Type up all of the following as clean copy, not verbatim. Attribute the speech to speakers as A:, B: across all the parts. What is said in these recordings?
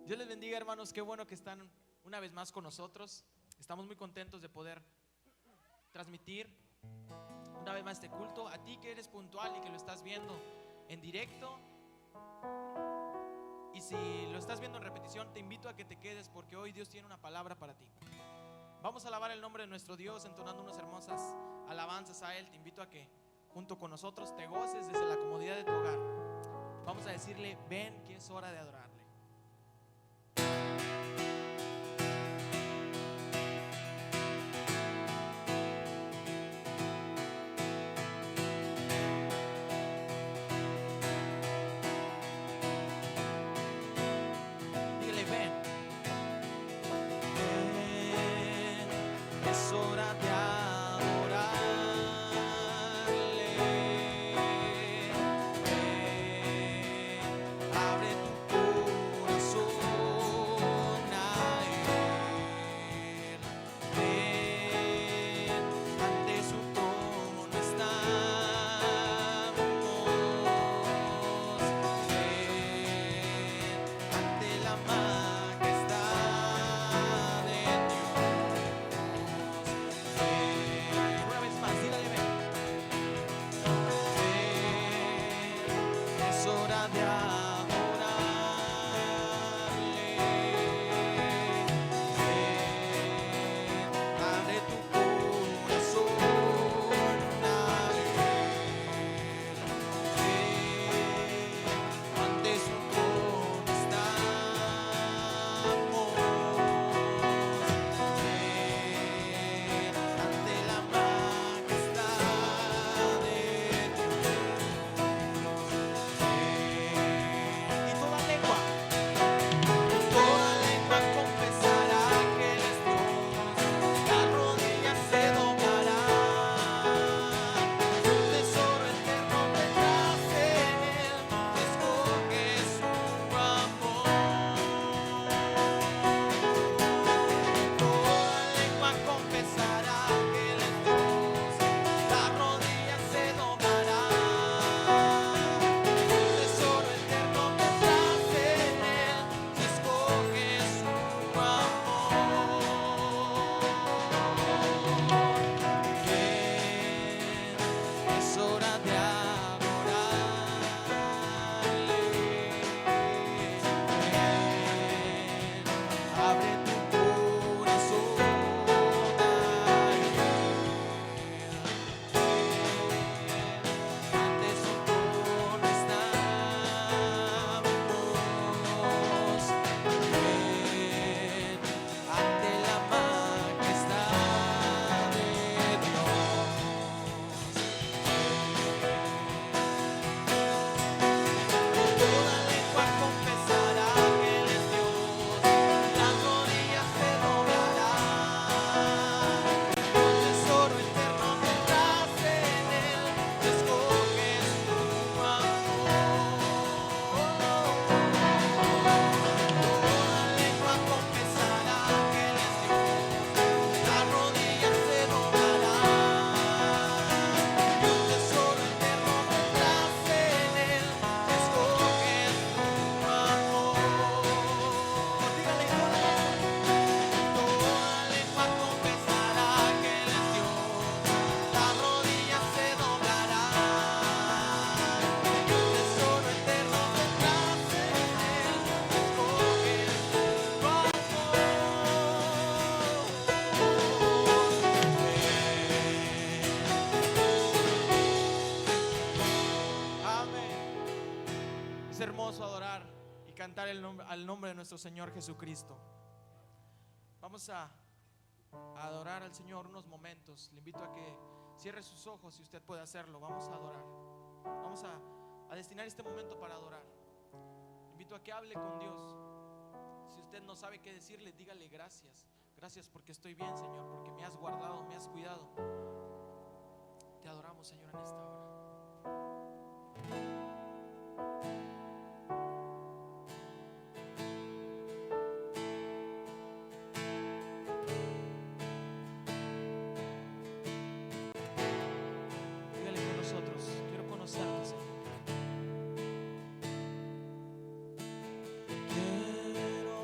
A: Dios les bendiga, hermanos. Qué bueno que están una vez más con nosotros. Estamos muy contentos de poder transmitir una vez más este culto. A ti que eres puntual y que lo estás viendo en directo, y si lo estás viendo en repetición, te invito a que te quedes, porque hoy Dios tiene una palabra para ti. Vamos a alabar el nombre de nuestro Dios entonando unas hermosas alabanzas a Él. Te invito a que junto con nosotros te goces desde la comodidad de tu hogar. Vamos a decirle: ven, que es hora de adorarle. Dígale: ven. Ven, es hora de adorarle. Ven, abre tu corazón a Él. Ven, ante su trono estamos. Ven, ante la majestad de Dios. Ven, una vez más, dígale: ven. Ven, es hora de adorarle. Ven, abre tu corazón a Él. Ven, ante su trono estamos. Ven, ante la majestad de Dios. Y toda lengua confesará que Él es Dios. Las rodillas se doblarán. Un tesoro eterno tendrás en Él. Escoge su amor. Toda lengua confesará que Él es Dios. Las rodillas se doblarán. Un tesoro eterno tendrás en Él. Escoge su amor. Ven, es hora de adorarle. Ven, abre tu corazón a Él. Ante su trono estamos. Ven, ante la majestad de Dios. Toda lengua confesará que Él es Dios. Las rodillas se doblarán. Un tesoro eterno tendrás en Él. Escoge su amor. Toda lengua confesará que Él es Dios. Las rodillas se doblarán. Un tesoro eterno tendrás en Él. Escoge su amor. Dígale: toda lengua confesará que Él es Dios. Las rodillas se doblarán. Un tesoro eterno tendrás en Él. Escoge su amor. Amén. Es hermoso adorar y cantar al nombre de nuestro Señor Jesucristo. Vamos a adorar al Señor unos momentos. Le invito a que cierre sus ojos, si usted puede hacerlo. Vamos a adorar. Vamos a destinar este momento para adorar. Le invito a que hable con Dios. Si usted no sabe qué decirle, dígale: gracias. Gracias porque estoy bien, Señor, porque me has guardado, me has cuidado. Te adoramos, Señor, en esta hora. Dígale con nosotros: quiero conocerte, Señor. Quiero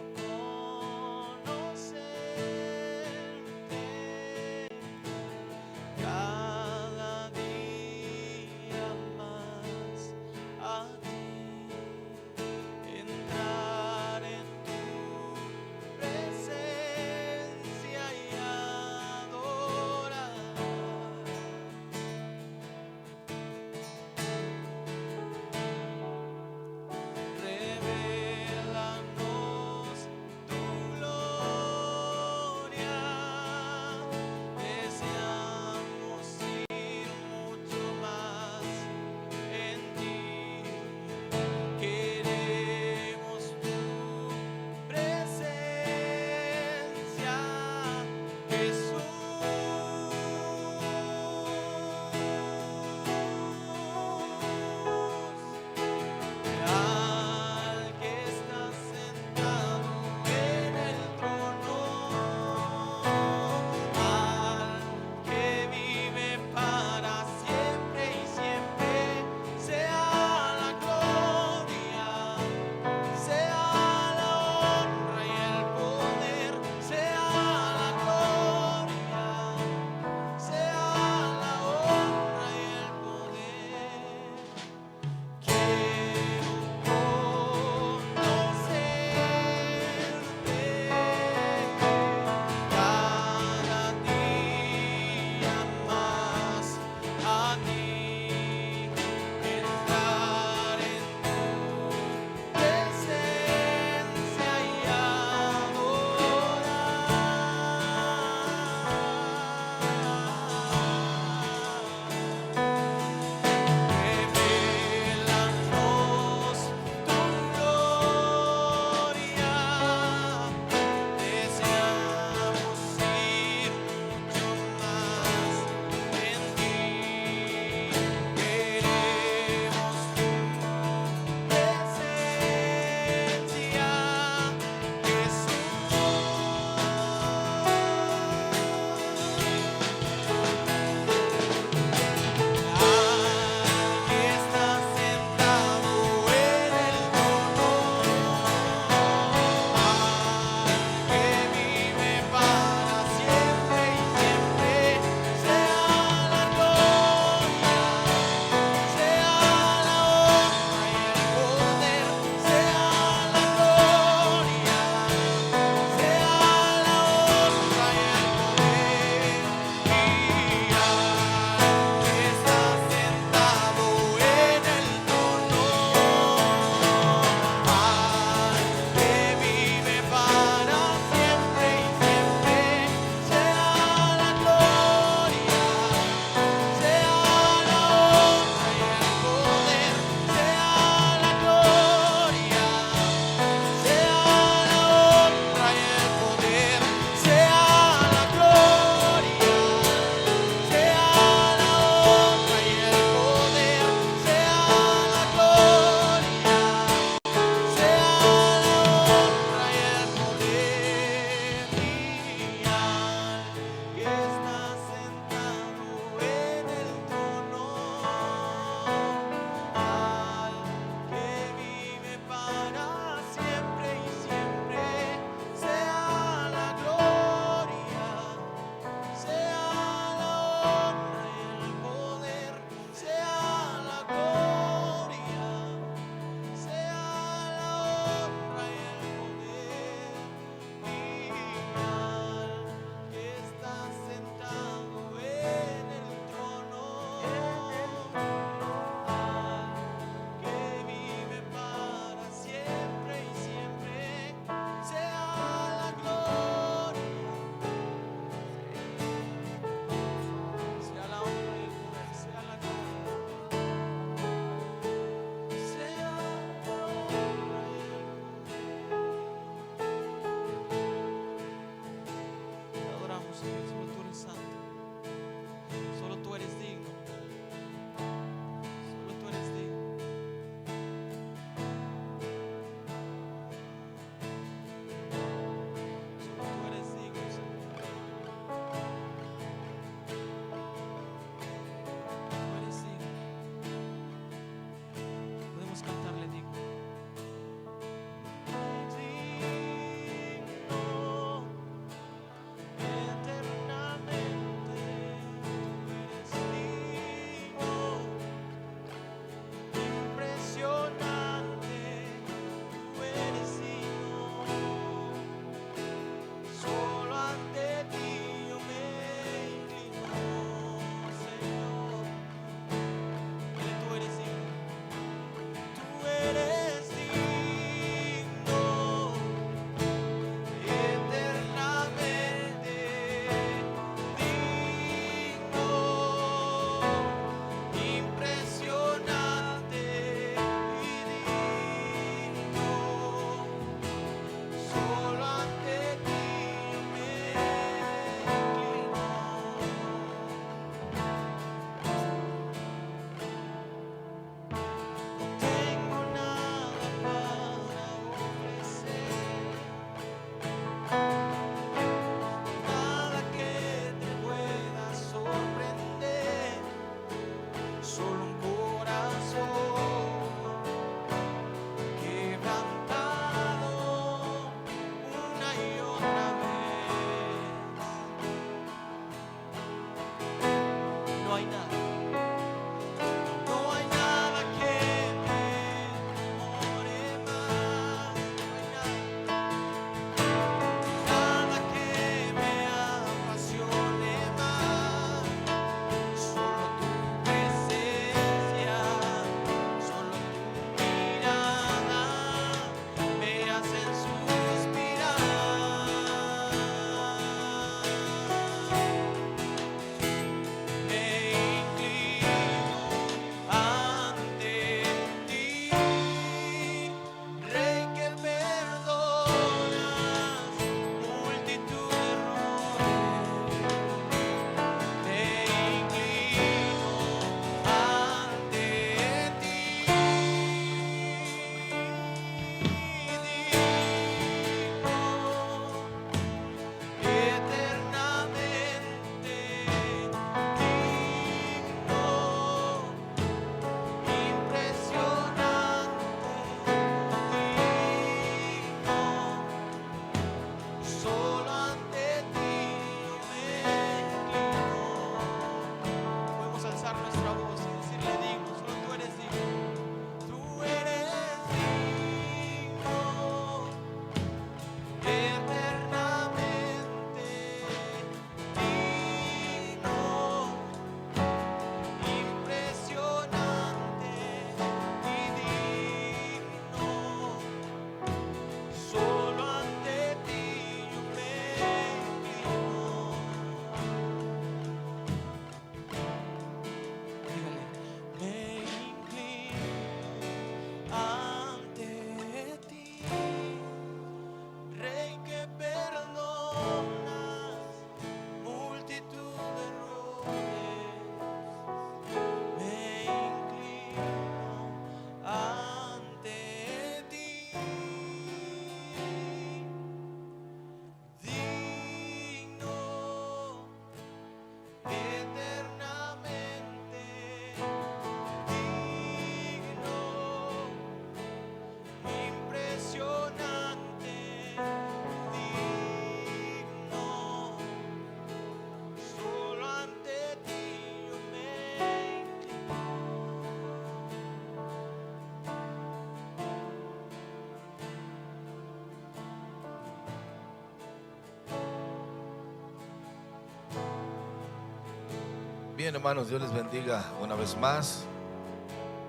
B: Bien, hermanos, Dios les bendiga una vez más.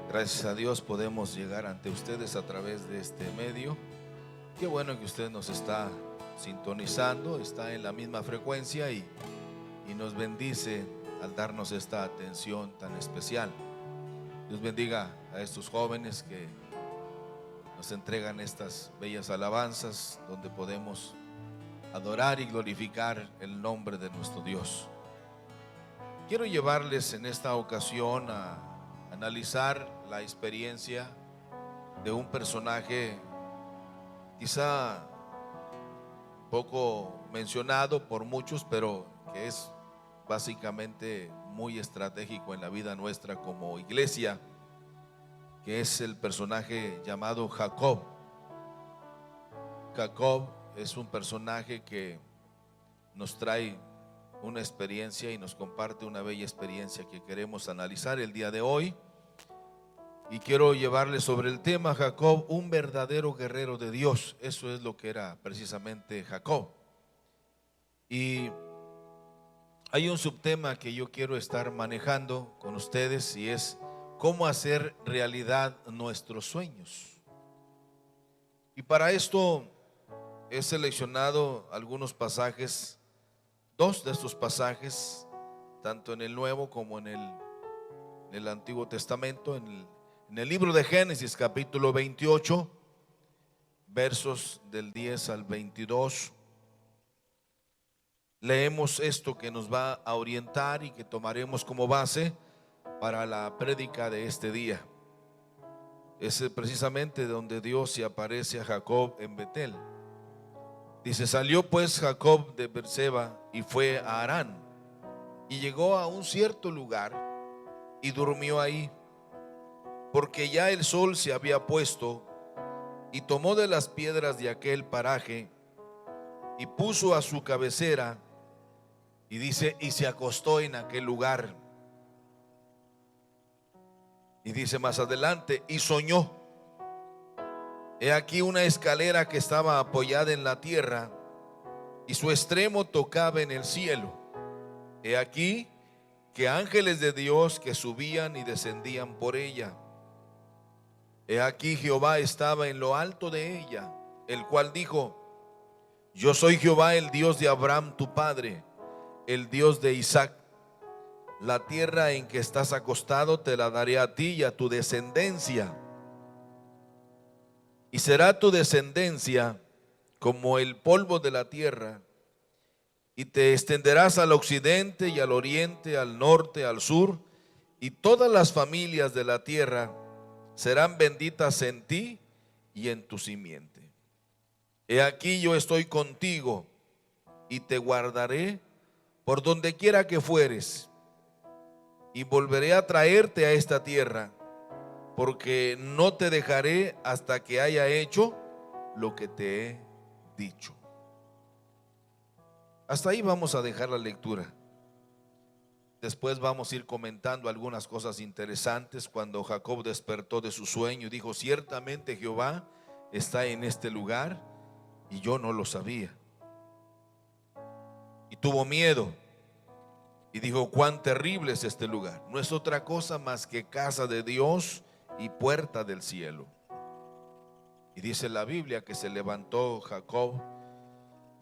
B: Gracias a Dios podemos llegar ante ustedes a través de este medio. Qué bueno que usted nos está sintonizando, está en la misma frecuencia y nos bendice al darnos esta atención tan especial. Dios bendiga a estos jóvenes que nos entregan estas bellas alabanzas donde podemos adorar y glorificar el nombre de nuestro Dios. Quiero llevarles en esta ocasión a analizar la experiencia de un personaje quizá poco mencionado por muchos, pero que es básicamente muy estratégico en la vida nuestra como iglesia, que es el personaje llamado Jacob. Jacob es un personaje que nos trae una experiencia y nos comparte una bella experiencia que queremos analizar el día de hoy. Y quiero llevarles sobre el tema Jacob, un verdadero guerrero de Dios. Eso es lo que era precisamente Jacob. Y hay un subtema que yo quiero estar manejando con ustedes y es cómo hacer realidad nuestros sueños. Y para esto he seleccionado algunos pasajes, dos de estos pasajes, tanto en el Nuevo como en el Antiguo Testamento, en el libro de Génesis capítulo 28, versos del 10 al 22. Leemos esto que nos va a orientar y que tomaremos como base para la prédica de este día. Es precisamente donde Dios se aparece a Jacob en Betel. Dice: salió pues Jacob de Beerseba y fue a Harán, y llegó a un cierto lugar y durmió ahí, porque ya el sol se había puesto, y tomó de las piedras de aquel paraje y puso a su cabecera, y dice, y se acostó en aquel lugar. Y dice más adelante, y soñó. He aquí una escalera que estaba apoyada en la tierra, y su extremo tocaba en el cielo. He aquí que ángeles de Dios que subían y descendían por ella. He aquí Jehová estaba en lo alto de ella, el cual dijo: yo soy Jehová, el Dios de Abraham tu padre, el Dios de Isaac. La tierra en que estás acostado te la daré a ti y a tu descendencia, y será tu descendencia como el polvo de la tierra, y te extenderás al occidente y al oriente, al norte, al sur, y todas las familias de la tierra serán benditas en ti y en tu simiente. He aquí yo estoy contigo y te guardaré por donde quiera que fueres, y volveré a traerte a esta tierra, porque no te dejaré hasta que haya hecho lo que te he dicho. Hasta ahí vamos a dejar la lectura. Después vamos a ir comentando algunas cosas interesantes. Cuando Jacob despertó de su sueño y dijo: ciertamente Jehová está en este lugar y yo no lo sabía. Y tuvo miedo y dijo: cuán terrible es este lugar. No es otra cosa más que casa de Dios y puerta del cielo. Y dice la Biblia que se levantó Jacob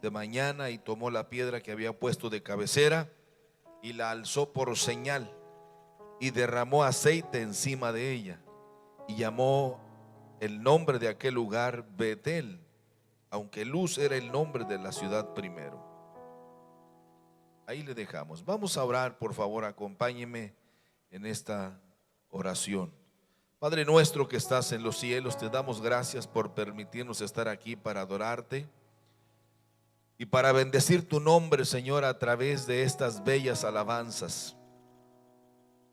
B: de mañana y tomó la piedra que había puesto de cabecera y la alzó por señal, y derramó aceite encima de ella, y llamó el nombre de aquel lugar Betel, aunque Luz era el nombre de la ciudad primero. Ahí le dejamos. Vamos a orar, por favor, acompáñeme en esta oración. Padre nuestro que estás en los cielos, te damos gracias por permitirnos estar aquí para adorarte y para bendecir tu nombre, Señor, a través de estas bellas alabanzas.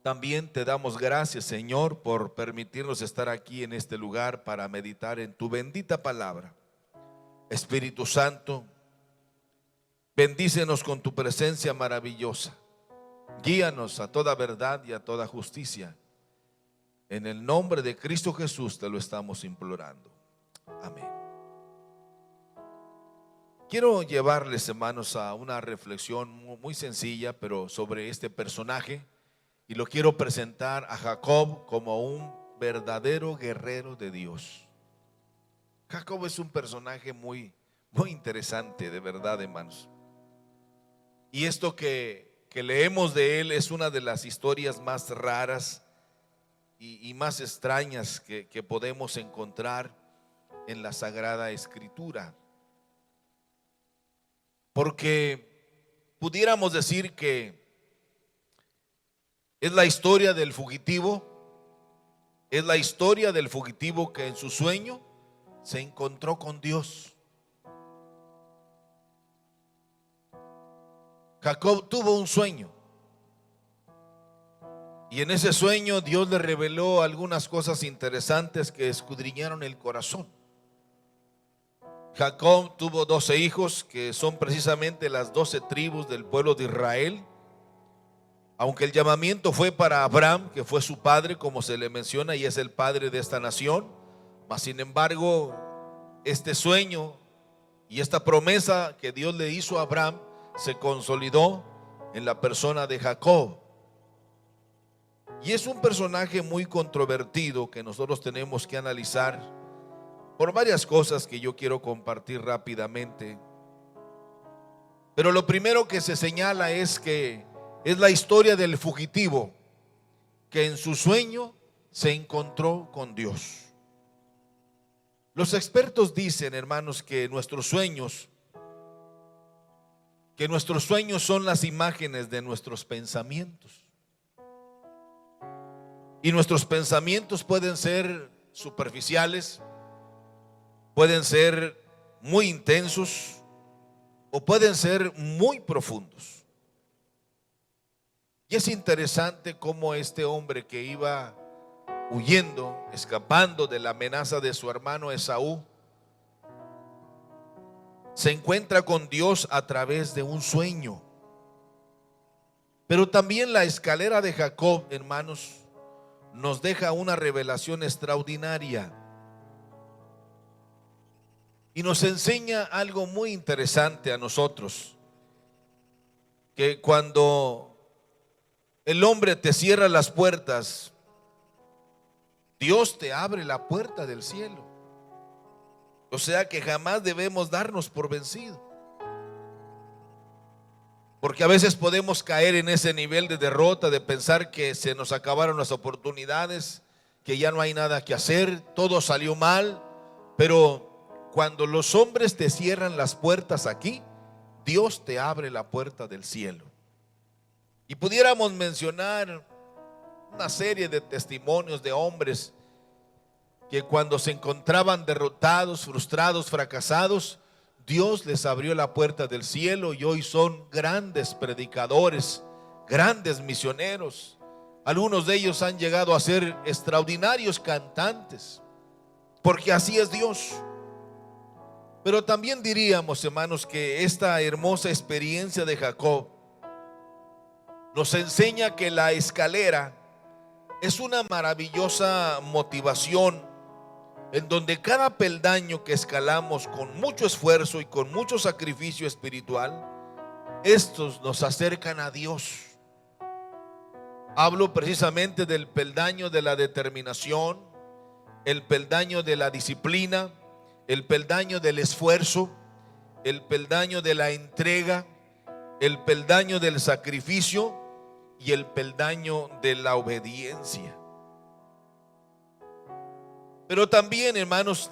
B: También te damos gracias, Señor, por permitirnos estar aquí en este lugar para meditar en tu bendita palabra. Espíritu Santo, bendícenos con tu presencia maravillosa. Guíanos a toda verdad y a toda justicia. En el nombre de Cristo Jesús te lo estamos implorando. Amén. Quiero llevarles, hermanos, a una reflexión muy sencilla, pero sobre este personaje y lo quiero presentar a Jacob como un verdadero guerrero de Dios. Jacob es un personaje muy interesante, de verdad, hermanos. Y esto que leemos de él es una de las historias más raras y más extrañas que podemos encontrar en la Sagrada Escritura. Porque pudiéramos decir que es la historia del fugitivo, es la historia del fugitivo que en su sueño se encontró con Dios. Jacob tuvo un sueño y en ese sueño Dios le reveló algunas cosas interesantes que escudriñaron el corazón. Jacob tuvo 12 hijos que son precisamente las 12 tribus del pueblo de Israel. Aunque el llamamiento fue para Abraham, que fue su padre, como se le menciona, y es el padre de esta nación, mas sin embargo, este sueño y esta promesa que Dios le hizo a Abraham se consolidó en la persona de Jacob. Y es un personaje muy controvertido que nosotros tenemos que analizar por varias cosas que yo quiero compartir rápidamente. Pero lo primero que se señala es que es la historia del fugitivo que en su sueño se encontró con Dios. Los expertos dicen, hermanos, que nuestros sueños son las imágenes de nuestros pensamientos. Y nuestros pensamientos pueden ser superficiales, pueden ser muy intensos o pueden ser muy profundos. Y es interesante cómo este hombre que iba huyendo, escapando de la amenaza de su hermano Esaú, se encuentra con Dios a través de un sueño. Pero también la escalera de Jacob, hermanos, nos deja una revelación extraordinaria y nos enseña algo muy interesante a nosotros, que cuando el hombre te cierra las puertas, Dios te abre la puerta del cielo. O sea que jamás debemos darnos por vencido, porque a veces podemos caer en ese nivel de derrota, de pensar que se nos acabaron las oportunidades, que ya no hay nada que hacer, todo salió mal. Pero cuando los hombres te cierran las puertas aquí, Dios te abre la puerta del cielo. Y pudiéramos mencionar una serie de testimonios de hombres que cuando se encontraban derrotados, frustrados, fracasados, Dios les abrió la puerta del cielo y hoy son grandes predicadores, grandes misioneros. Algunos de ellos han llegado a ser extraordinarios cantantes, porque así es Dios. Pero también diríamos, hermanos, que esta hermosa experiencia de Jacob nos enseña que la escalera es una maravillosa motivación en donde cada peldaño que escalamos con mucho esfuerzo y con mucho sacrificio espiritual, estos nos acercan a Dios. Hablo precisamente del peldaño de la determinación, el peldaño de la disciplina, el peldaño del esfuerzo, el peldaño de la entrega, el peldaño del sacrificio y el peldaño de la obediencia. Pero también, hermanos,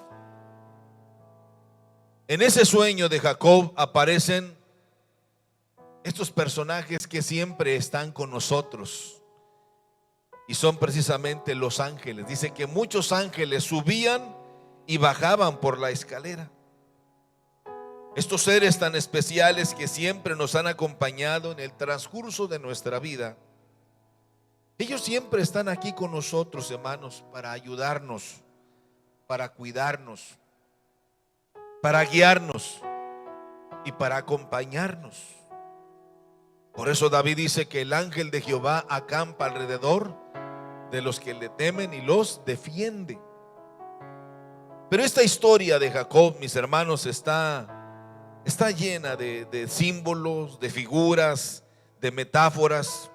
B: en ese sueño de Jacob aparecen estos personajes que siempre están con nosotros, y son precisamente los ángeles. Dice que muchos ángeles subían y bajaban por la escalera. Estos seres tan especiales que siempre nos han acompañado en el transcurso de nuestra vida, ellos siempre están aquí con nosotros, hermanos, para ayudarnos, para cuidarnos, para guiarnos y para acompañarnos. Por eso David dice que el ángel de Jehová acampa alrededor de los que le temen y los defiende. Pero esta historia de Jacob, mis hermanos, está llena de símbolos, de figuras, de metáforas.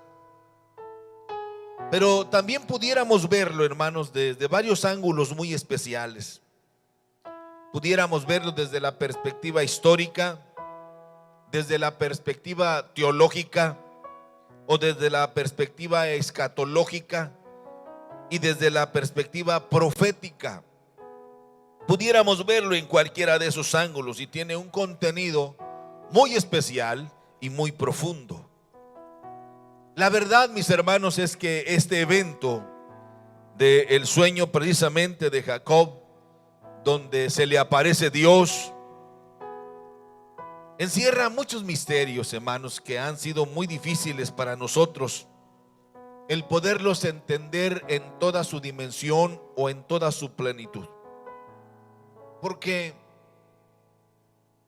B: Pero también pudiéramos verlo, hermanos, desde varios ángulos muy especiales. Pudiéramos verlo desde la perspectiva histórica, desde la perspectiva teológica o desde la perspectiva escatológica y desde la perspectiva profética. Pudiéramos verlo en cualquiera de esos ángulos y tiene un contenido muy especial y muy profundo. La verdad, mis hermanos, es que este evento del sueño precisamente de Jacob, donde se le aparece Dios, encierra muchos misterios, hermanos, que han sido muy difíciles para nosotros el poderlos entender en toda su dimensión o en toda su plenitud. Porque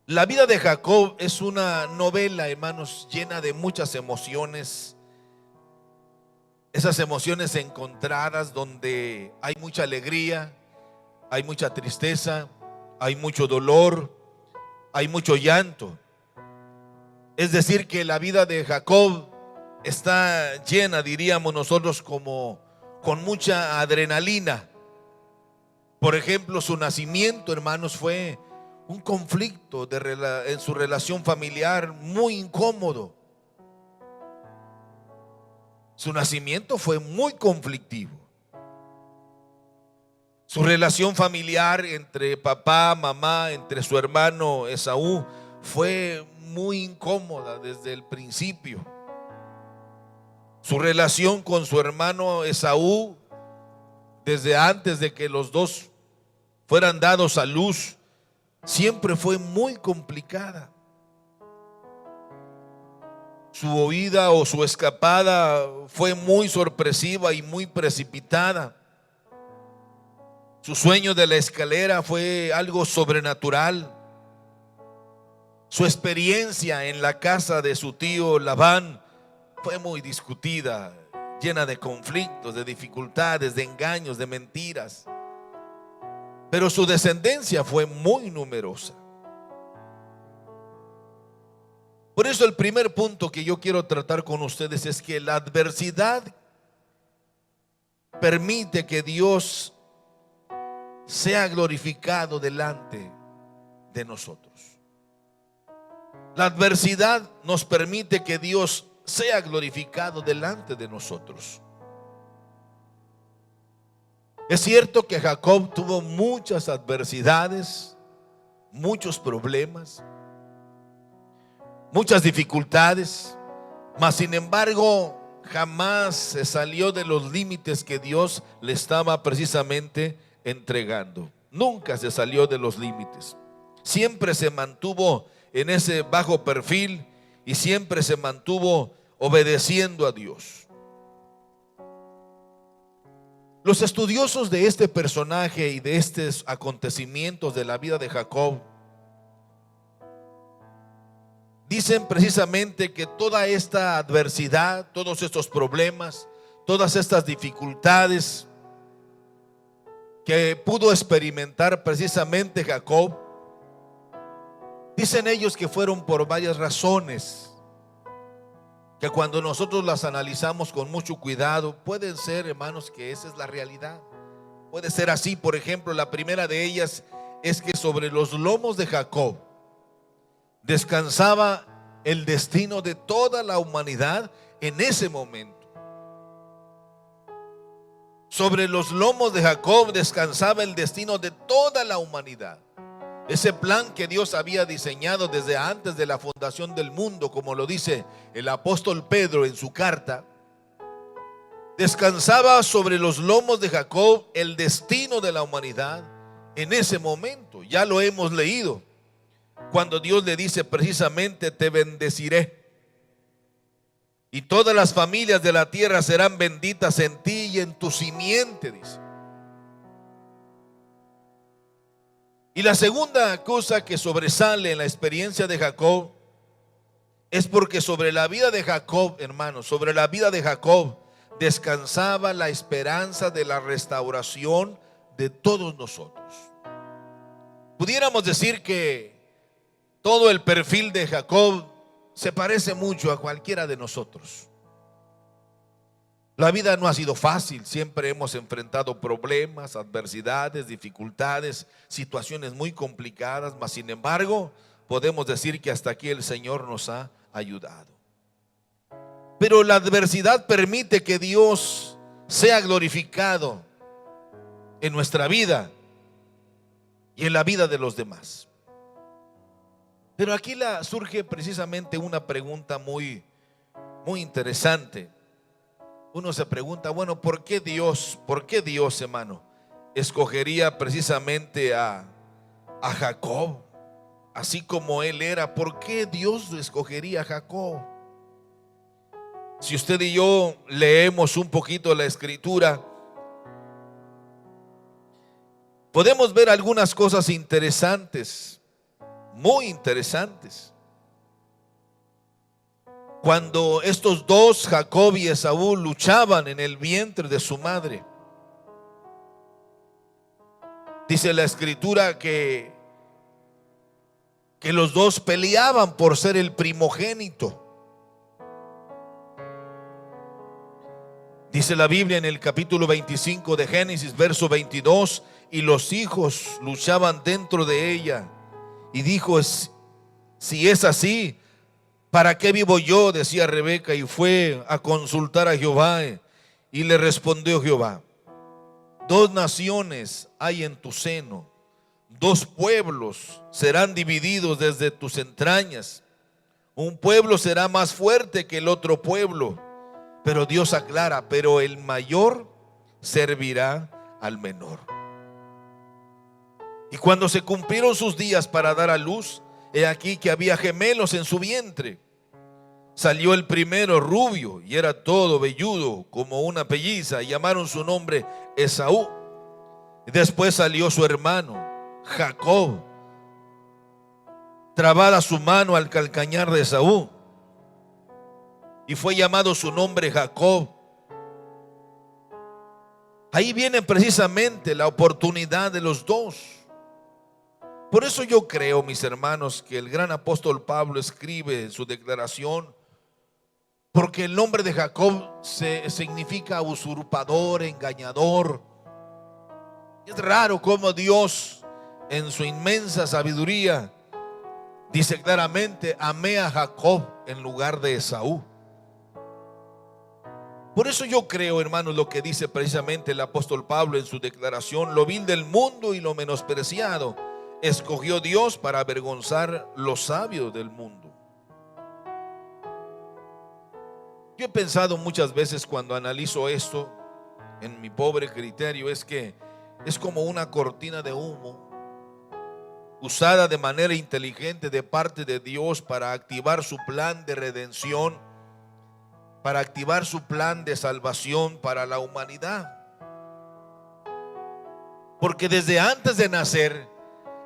B: la vida de Jacob es una novela, hermanos, llena de muchas emociones. Esas emociones encontradas donde hay mucha alegría, hay mucha tristeza, hay mucho dolor, hay mucho llanto. Es decir, que la vida de Jacob está llena, diríamos nosotros, como con mucha adrenalina. Por ejemplo, su nacimiento, hermanos, fue un conflicto en su relación familiar muy incómodo. Su nacimiento fue muy conflictivo. Su relación familiar entre papá, mamá, entre su hermano Esaú fue muy incómoda desde el principio. Su relación con su hermano Esaú, desde antes de que los dos fueran dados a luz, siempre fue muy complicada. Su huida o su escapada fue muy sorpresiva y muy precipitada. Su sueño de la escalera fue algo sobrenatural. Su experiencia en la casa de su tío Labán fue muy discutida, llena de conflictos, de dificultades, de engaños, de mentiras. Pero su descendencia fue muy numerosa. Por eso el primer punto que yo quiero tratar con ustedes es que la adversidad permite que Dios sea glorificado delante de nosotros. La adversidad nos permite que Dios sea glorificado delante de nosotros. Es cierto que Jacob tuvo muchas adversidades, muchos problemas, muchas dificultades, mas sin embargo jamás se salió de los límites que Dios le estaba precisamente entregando. Nunca se salió de los límites. Siempre se mantuvo en ese bajo perfil y siempre se mantuvo obedeciendo a Dios. Los estudiosos de este personaje y de estos acontecimientos de la vida de Jacob dicen precisamente que toda esta adversidad, todos estos problemas, todas estas dificultades que pudo experimentar precisamente Jacob, dicen ellos que fueron por varias razones, que cuando nosotros las analizamos con mucho cuidado, pueden ser, hermanos, que esa es la realidad. Puede ser así. Por ejemplo, la primera de ellas es que sobre los lomos de Jacob descansaba el destino de toda la humanidad en ese momento. Sobre los lomos de Jacob descansaba el destino de toda la humanidad. Ese plan que Dios había diseñado desde antes de la fundación del mundo, como lo dice el apóstol Pedro en su carta, descansaba sobre los lomos de Jacob el destino de la humanidad en ese momento. Ya lo hemos leído, cuando Dios le dice precisamente: te bendeciré, y todas las familias de la tierra serán benditas en ti y en tu simiente, dice. Y la segunda cosa que sobresale en la experiencia de Jacob es porque sobre la vida de Jacob, hermanos, sobre la vida de Jacob descansaba la esperanza de la restauración de todos nosotros. Pudiéramos decir que todo el perfil de Jacob se parece mucho a cualquiera de nosotros. La vida no ha sido fácil, siempre hemos enfrentado problemas, adversidades, dificultades, situaciones muy complicadas, mas sin embargo podemos decir que hasta aquí el Señor nos ha ayudado. Pero la adversidad permite que Dios sea glorificado en nuestra vida y en la vida de los demás. Pero aquí surge precisamente una pregunta muy interesante. Uno se pregunta, bueno, ¿por qué Dios, hermano, escogería precisamente a Jacob, así como él era? ¿Por qué Dios escogería a Jacob? Si usted y yo leemos un poquito la escritura, podemos ver algunas cosas interesantes, muy interesantes. Cuando estos dos, Jacob y Esaú, luchaban en el vientre de su madre, dice la escritura que los dos peleaban por ser el primogénito. Dice la Biblia en el capítulo 25 de Génesis, verso 22, y los hijos luchaban dentro de ella. Y dijo, si es así, ¿para qué vivo yo?, decía Rebeca, y fue a consultar a Jehová. Y le respondió Jehová, 2 naciones hay en tu seno, 2 pueblos serán divididos desde tus entrañas. Un pueblo será más fuerte que el otro pueblo. Pero Dios aclara, pero el mayor servirá al menor. Y cuando se cumplieron sus días para dar a luz, he aquí que había gemelos en su vientre. Salió el primero rubio y era todo velludo como una pelliza, y llamaron su nombre Esaú. Y después salió su hermano Jacob, trabada su mano al calcañar de Esaú, y fue llamado su nombre Jacob. Ahí viene precisamente la oportunidad de los dos. Por eso yo creo, mis hermanos, que el gran apóstol Pablo escribe en su declaración, porque el nombre de Jacob significa usurpador, engañador. Es raro cómo Dios, en su inmensa sabiduría, dice claramente, amé a Jacob en lugar de Esaú. Por eso yo creo, hermanos, lo que dice precisamente el apóstol Pablo en su declaración: lo vil del mundo y lo menospreciado escogió Dios para avergonzar los sabios del mundo. Yo he pensado muchas veces cuando analizo esto, en mi pobre criterio, es que es como una cortina de humo usada de manera inteligente de parte de Dios para activar su plan de redención, para activar su plan de salvación para la humanidad. Porque desde antes de nacer,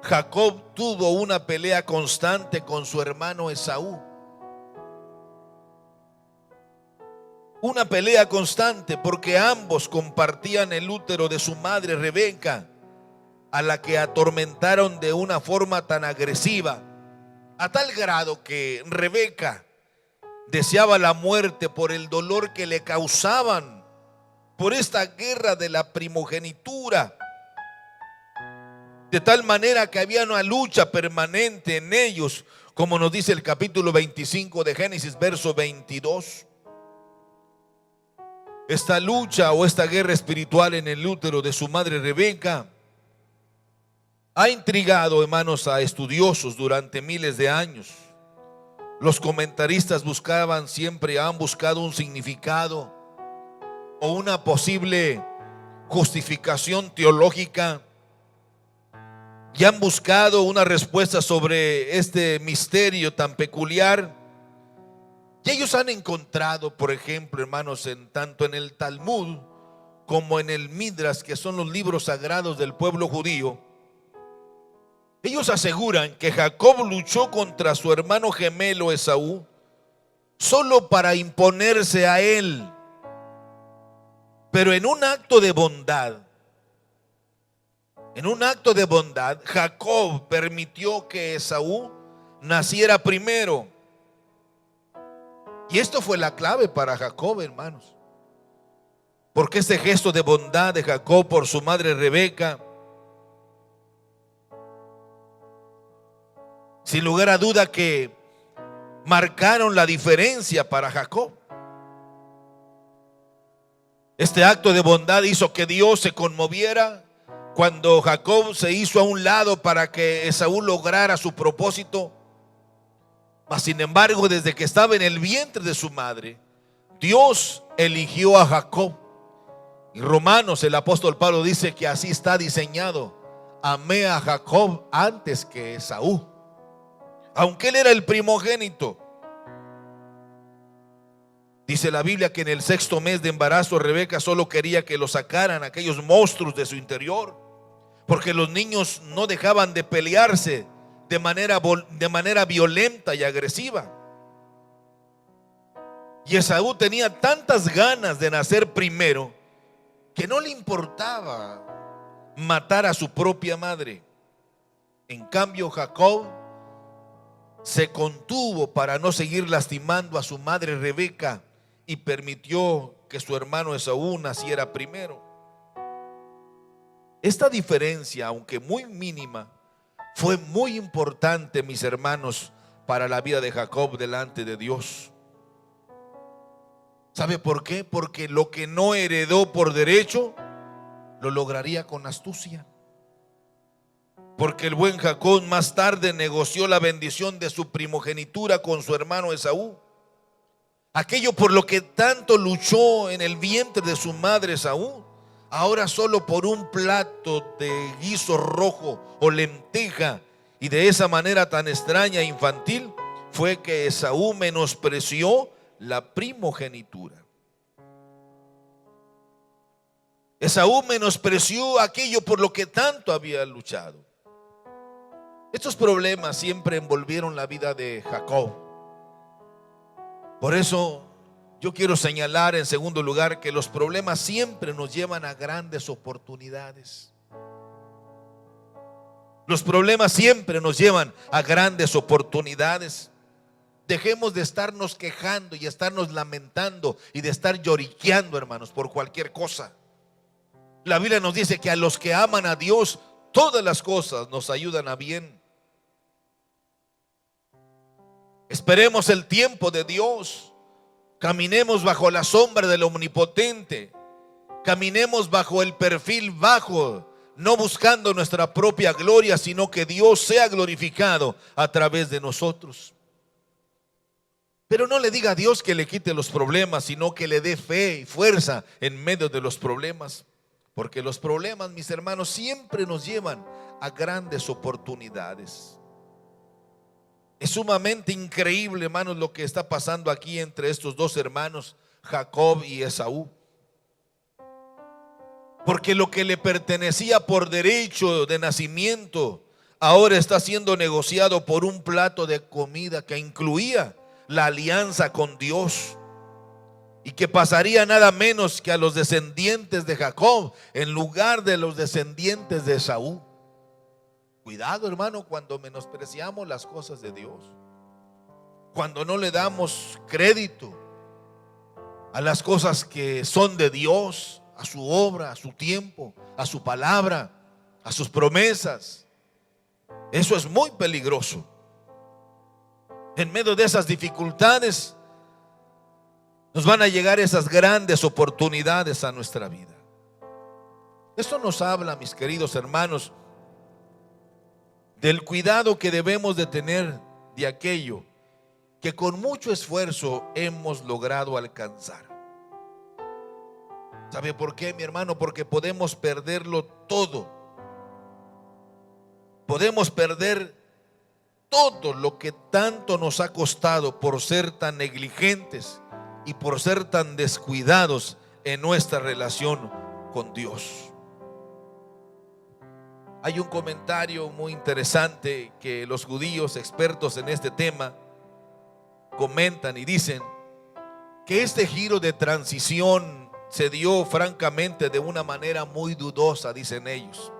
B: Jacob tuvo una pelea constante con su hermano Esaú. Una pelea constante porque ambos compartían el útero de su madre Rebeca, a la que atormentaron de una forma tan agresiva, a tal grado que Rebeca deseaba la muerte por el dolor que le causaban por esta guerra de la primogenitura. De tal manera que había una lucha permanente en ellos, como nos dice el capítulo 25 de Génesis, verso 22. Esta lucha o esta guerra espiritual en el útero de su madre Rebeca ha intrigado, hermanos, a estudiosos durante miles de años. Los comentaristas han buscado un significado o una posible justificación teológica, y han buscado una respuesta sobre este misterio tan peculiar. Y ellos han encontrado, por ejemplo, hermanos, tanto en el Talmud como en el Midrash, que son los libros sagrados del pueblo judío, ellos aseguran que Jacob luchó contra su hermano gemelo Esaú solo para imponerse a él, pero en un acto de bondad. En un acto de bondad, Jacob permitió que Esaú naciera primero. Y esto fue la clave para Jacob, hermanos. Porque este gesto de bondad de Jacob por su madre Rebeca, sin lugar a duda que marcaron la diferencia para Jacob. Este acto de bondad hizo que Dios se conmoviera cuando Jacob se hizo a un lado para que Esaú lograra su propósito. Mas sin embargo, desde que estaba en el vientre de su madre, Dios eligió a Jacob. Y Romanos, el apóstol Pablo dice que así está diseñado: amé a Jacob antes que Esaú, aunque él era el primogénito. Dice la Biblia que en el 6º mes de embarazo Rebeca solo quería que lo sacaran aquellos monstruos de su interior, porque los niños no dejaban de pelearse de manera violenta y agresiva. Y Esaú tenía tantas ganas de nacer primero que no le importaba matar a su propia madre. En cambio, Jacob se contuvo para no seguir lastimando a su madre Rebeca y permitió que su hermano Esaú naciera primero. Esta diferencia, aunque muy mínima, fue muy importante, mis hermanos, para la vida de Jacob delante de Dios. ¿Sabe por qué? Porque lo que no heredó por derecho, lo lograría con astucia. Porque el buen Jacob más tarde negoció la bendición de su primogenitura con su hermano Esaú. Aquello por lo que tanto luchó en el vientre de su madre Esaú, ahora solo por un plato de guiso rojo o lenteja, y de esa manera tan extraña e infantil, fue que Esaú menospreció la primogenitura. Esaú menospreció aquello por lo que tanto había luchado. Estos problemas siempre envolvieron la vida de Jacob. Por eso yo quiero señalar en segundo lugar que los problemas siempre nos llevan a grandes oportunidades. Los problemas siempre nos llevan a grandes oportunidades. Dejemos de estarnos quejando y estarnos lamentando y de estar lloriqueando, hermanos, por cualquier cosa. La Biblia nos dice que a los que aman a Dios, todas las cosas nos ayudan a bien. Esperemos el tiempo de Dios. Caminemos bajo la sombra del Omnipotente. Caminemos bajo el perfil bajo, no buscando nuestra propia gloria, sino que Dios sea glorificado a través de nosotros. Pero no le diga a Dios que le quite los problemas, sino que le dé fe y fuerza en medio de los problemas. Porque los problemas, mis hermanos, siempre nos llevan a grandes oportunidades. Es sumamente increíble, hermanos, lo que está pasando aquí entre estos dos hermanos, Jacob y Esaú. Porque lo que le pertenecía por derecho de nacimiento, ahora está siendo negociado por un plato de comida que incluía la alianza con Dios, y que pasaría nada menos que a los descendientes de Jacob en lugar de los descendientes de Esaú. Cuidado, hermano, cuando menospreciamos las cosas de Dios, cuando no le damos crédito a las cosas que son de Dios, a su obra, a su tiempo, a su palabra, a sus promesas. Eso es muy peligroso. En medio de esas dificultades nos van a llegar esas grandes oportunidades a nuestra vida. Esto nos habla, mis queridos hermanos, del cuidado que debemos de tener de aquello que con mucho esfuerzo hemos logrado alcanzar. ¿Sabe por qué, mi hermano? Porque podemos perderlo todo. Podemos perder todo lo que tanto nos ha costado por ser tan negligentes y por ser tan descuidados en nuestra relación con Dios. Hay un comentario muy interesante que los judíos expertos en este tema comentan y dicen que este giro de transición se dio francamente de una manera muy dudosa, dicen ellos.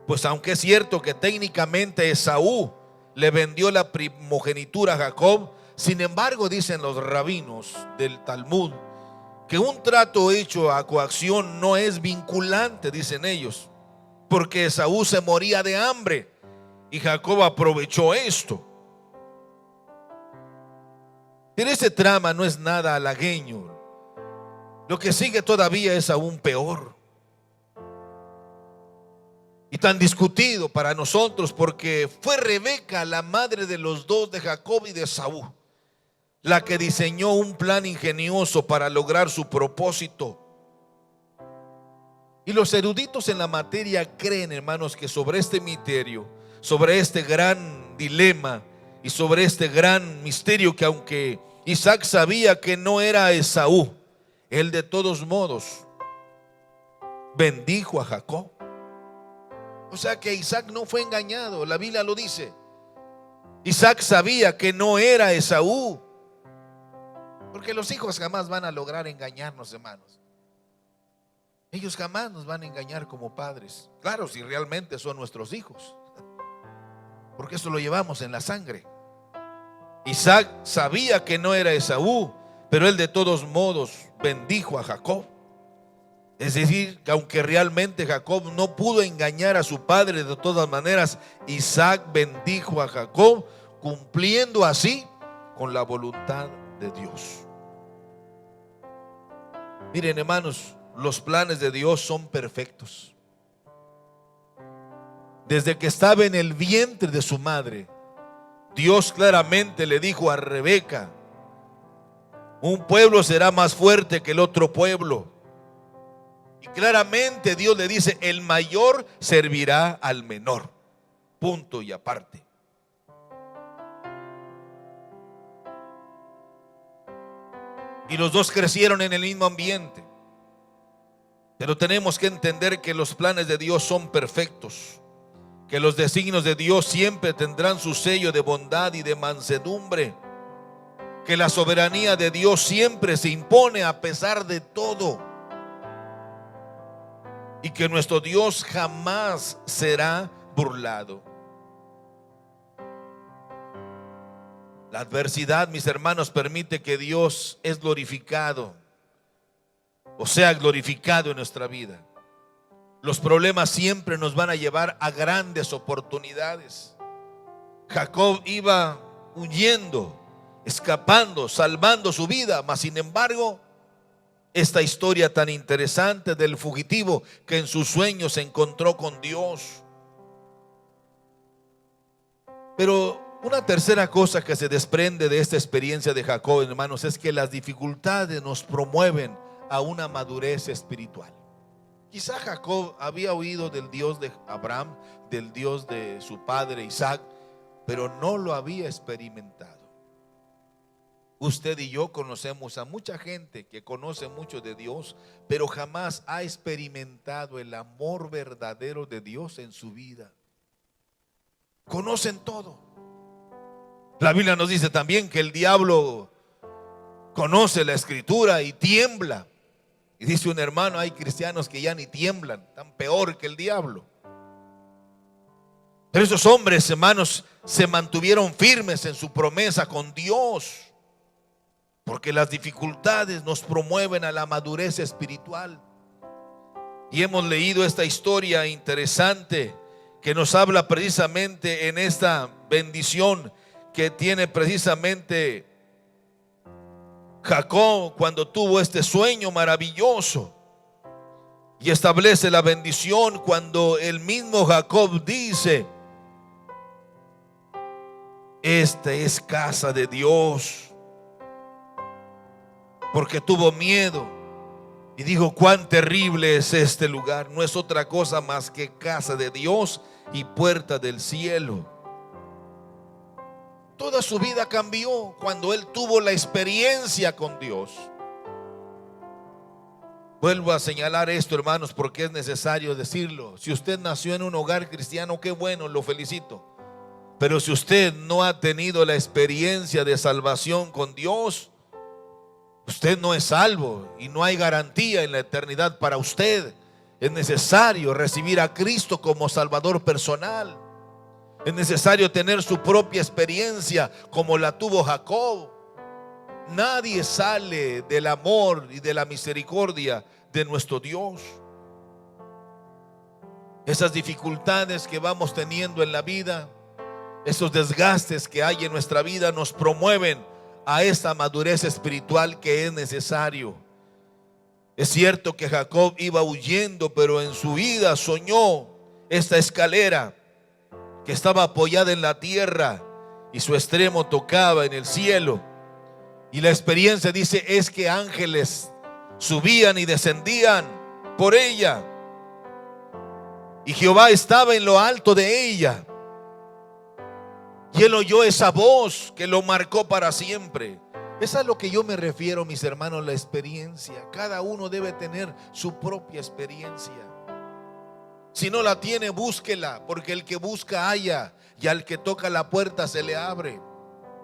B: Pues aunque es cierto que técnicamente Esaú le vendió la primogenitura a Jacob, sin embargo dicen los rabinos del Talmud que un trato hecho a coacción no es vinculante, dicen ellos, porque Esaú se moría de hambre y Jacob aprovechó esto. Pero ese trama no es nada halagüeño. Lo que sigue todavía es aún peor y tan discutido para nosotros, porque fue Rebeca, la madre de los dos, de Jacob y de Esaú, la que diseñó un plan ingenioso para lograr su propósito. Y los eruditos en la materia creen, hermanos, que sobre este misterio, sobre este gran dilema y sobre este gran misterio, que aunque Isaac sabía que no era Esaú, él de todos modos bendijo a Jacob. O sea que Isaac no fue engañado, la Biblia lo dice. Isaac sabía que no era Esaú, porque los hijos jamás van a lograr engañarnos, hermanos. Ellos jamás nos van a engañar como padres. Claro, si realmente son nuestros hijos, porque eso lo llevamos en la sangre. Isaac sabía que no era Esaú, pero él de todos modos bendijo a Jacob. Es decir, que aunque realmente Jacob no pudo engañar a su padre, de todas maneras Isaac bendijo a Jacob, cumpliendo así con la voluntad de Dios. Miren, hermanos, los planes de Dios son perfectos. Desde que estaba en el vientre de su madre, Dios claramente le dijo a Rebeca: un pueblo será más fuerte que el otro pueblo. Y claramente Dios le dice: el mayor servirá al menor. Punto y aparte. Y los dos crecieron en el mismo ambiente. Pero tenemos que entender que los planes de Dios son perfectos, que los designios de Dios siempre tendrán su sello de bondad y de mansedumbre, que la soberanía de Dios siempre se impone a pesar de todo, y que nuestro Dios jamás será burlado. La adversidad, mis hermanos, permite que Dios es glorificado, o sea glorificado en nuestra vida. Los problemas siempre nos van a llevar a grandes oportunidades. Jacob iba huyendo, escapando, salvando su vida, mas sin embargo, esta historia tan interesante del fugitivo que en sus sueños se encontró con Dios. Pero una tercera cosa que se desprende de esta experiencia de Jacob, hermanos, es que las dificultades nos promueven a una madurez espiritual. Quizá Jacob había oído del Dios de Abraham, del Dios de su padre Isaac, pero no lo había experimentado. Usted y yo conocemos a mucha gente que conoce mucho de Dios, pero jamás ha experimentado el amor verdadero de Dios en su vida. Conocen todo. La Biblia nos dice también que el diablo conoce la escritura y tiembla. Y dice un hermano: hay cristianos que ya ni tiemblan, tan peor que el diablo. Pero esos hombres, hermanos, se mantuvieron firmes en su promesa con Dios, porque las dificultades nos promueven a la madurez espiritual. Y hemos leído esta historia interesante que nos habla precisamente en esta bendición que tiene precisamente Jacob cuando tuvo este sueño maravilloso, y establece la bendición cuando el mismo Jacob dice: esta es casa de Dios, porque tuvo miedo y dijo: cuán terrible es este lugar, no es otra cosa más que casa de Dios y puerta del cielo. Toda su vida cambió cuando él tuvo la experiencia con Dios. Vuelvo a señalar esto, hermanos, porque es necesario decirlo. Si usted nació en un hogar cristiano, qué bueno, lo felicito. Pero si usted no ha tenido la experiencia de salvación con Dios, usted no es salvo y no hay garantía en la eternidad para usted. Es necesario recibir a Cristo como Salvador personal. Es necesario tener su propia experiencia como la tuvo Jacob. Nadie sale del amor y de la misericordia de nuestro Dios. Esas dificultades que vamos teniendo en la vida, esos desgastes que hay en nuestra vida, nos promueven a esta madurez espiritual que es necesario. Es cierto que Jacob iba huyendo, pero en su vida soñó esta escalera que estaba apoyada en la tierra y su extremo tocaba en el cielo. Y la experiencia dice es que ángeles subían y descendían por ella, y Jehová estaba en lo alto de ella, y él oyó esa voz que lo marcó para siempre. Es a lo que yo me refiero, mis hermanos, la experiencia. Cada uno debe tener su propia experiencia. Si no la tiene, búsquela, porque el que busca halla, y al que toca la puerta se le abre.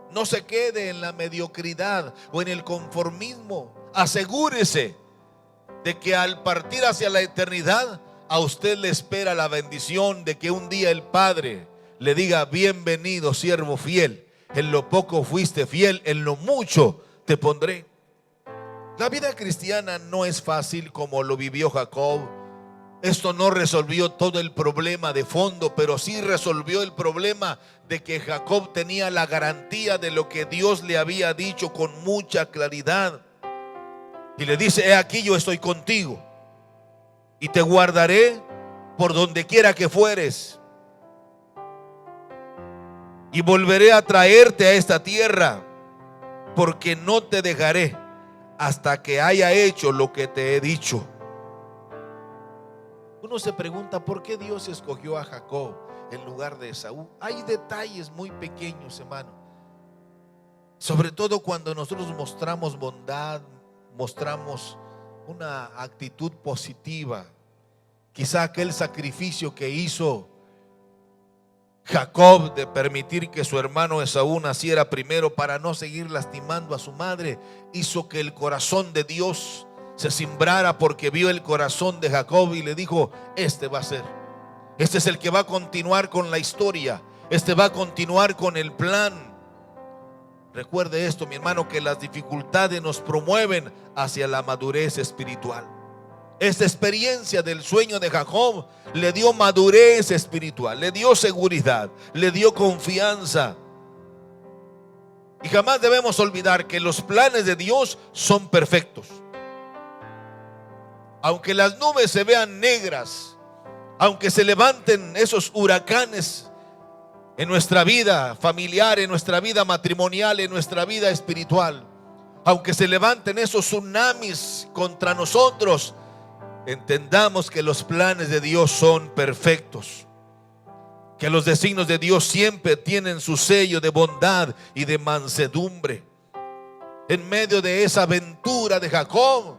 B: No se quede en la mediocridad o en el conformismo. Asegúrese de que al partir hacia la eternidad, a usted le espera la bendición de que un día el Padre le diga: bienvenido, siervo fiel. En lo poco fuiste fiel, en lo mucho te pondré. La vida cristiana no es fácil como lo vivió Jacob. Esto no resolvió todo el problema de fondo, pero sí resolvió el problema de que Jacob tenía la garantía de lo que Dios le había dicho con mucha claridad. Y le dice: he aquí, yo estoy contigo y te guardaré por donde quiera que fueres, y volveré a traerte a esta tierra, porque no te dejaré hasta que haya hecho lo que te he dicho. Uno se pregunta por qué Dios escogió a Jacob en lugar de Esaú. Hay detalles muy pequeños, hermano. Sobre todo cuando nosotros mostramos bondad, mostramos una actitud positiva. Quizá aquel sacrificio que hizo Jacob de permitir que su hermano Esaú naciera primero para no seguir lastimando a su madre, hizo que el corazón de Dios se cimbrara, porque vio el corazón de Jacob y le dijo: este va a ser, este es el que va a continuar con la historia, este va a continuar con el plan. Recuerde esto, mi hermano, que las dificultades nos promueven hacia la madurez espiritual. Esta experiencia del sueño de Jacob le dio madurez espiritual, le dio seguridad, le dio confianza. Y jamás debemos olvidar que los planes de Dios son perfectos. Aunque las nubes se vean negras, aunque se levanten esos huracanes en nuestra vida familiar, en nuestra vida matrimonial, en nuestra vida espiritual, aunque se levanten esos tsunamis contra nosotros, entendamos que los planes de Dios son perfectos, que los designios de Dios siempre tienen su sello de bondad y de mansedumbre. En medio de esa aventura de Jacob,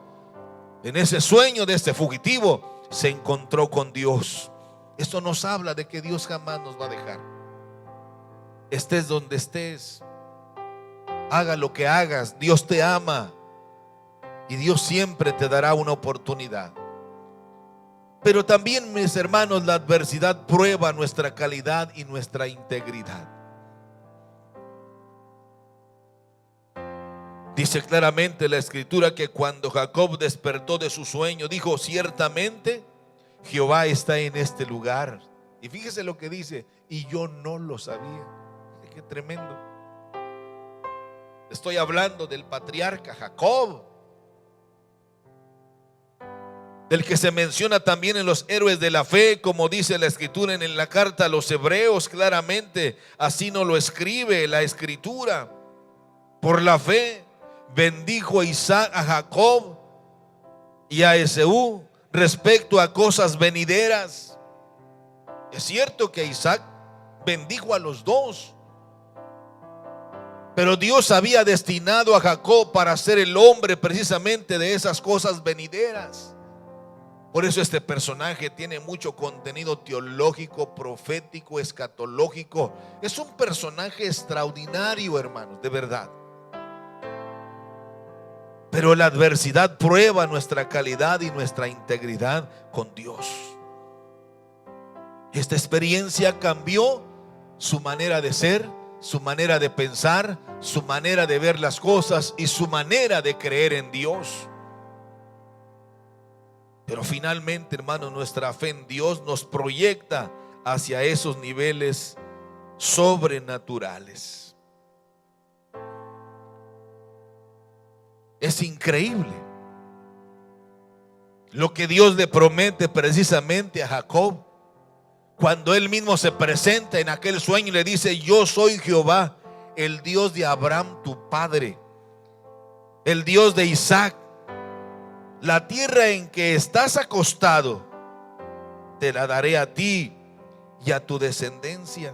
B: en ese sueño de este fugitivo, se encontró con Dios. Esto nos habla de que Dios jamás nos va a dejar. Estés donde estés, haga lo que hagas, Dios te ama y Dios siempre te dará una oportunidad. Pero también, mis hermanos, la adversidad prueba nuestra calidad y nuestra integridad. Dice claramente la escritura que cuando Jacob despertó de su sueño, dijo: ciertamente Jehová está en este lugar. Y fíjese lo que dice: y yo no lo sabía. Qué tremendo. Estoy hablando del patriarca Jacob, del que se menciona también en los héroes de la fe, como dice la escritura en la carta a los hebreos. Claramente así nos lo escribe la escritura. Por la fe bendijo a Isaac a Jacob y a Esaú respecto a cosas venideras. Es cierto que Isaac bendijo a los dos, pero Dios había destinado a Jacob para ser el hombre precisamente de esas cosas venideras. Por eso este personaje tiene mucho contenido teológico, profético, escatológico. Es un personaje extraordinario, hermanos, de verdad. Pero la adversidad prueba nuestra calidad y nuestra integridad con Dios. Esta experiencia cambió su manera de ser, su manera de pensar, su manera de ver las cosas y su manera de creer en Dios. Pero finalmente, hermano, nuestra fe en Dios nos proyecta hacia esos niveles sobrenaturales. Es increíble lo que Dios le promete precisamente a Jacob, cuando él mismo se presenta en aquel sueño y le dice: yo soy Jehová, el Dios de Abraham tu padre, el Dios de Isaac. La tierra en que estás acostado te la daré a ti y a tu descendencia.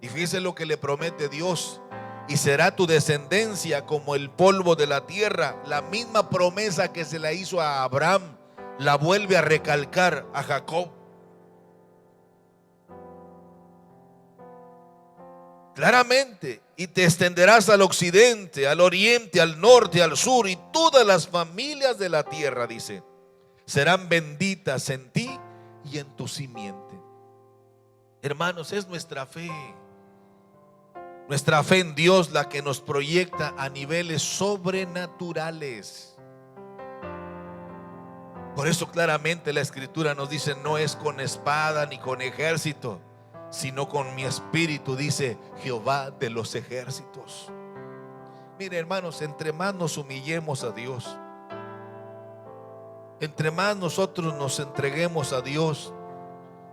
B: Y fíjese lo que le promete Dios: y será tu descendencia como el polvo de la tierra. La misma promesa que se la hizo a Abraham la vuelve a recalcar a Jacob. Claramente: y te extenderás al occidente, al oriente, al norte, al sur, y todas las familias de la tierra, dice, serán benditas en ti y en tu simiente. Hermanos, es nuestra fe en Dios la que nos proyecta a niveles sobrenaturales. Por eso claramente la Escritura nos dice: no es con espada ni con ejército, sino con mi espíritu, dice Jehová de los ejércitos. Mire, hermanos, entre más nos humillemos a Dios, entre más nosotros nos entreguemos a Dios,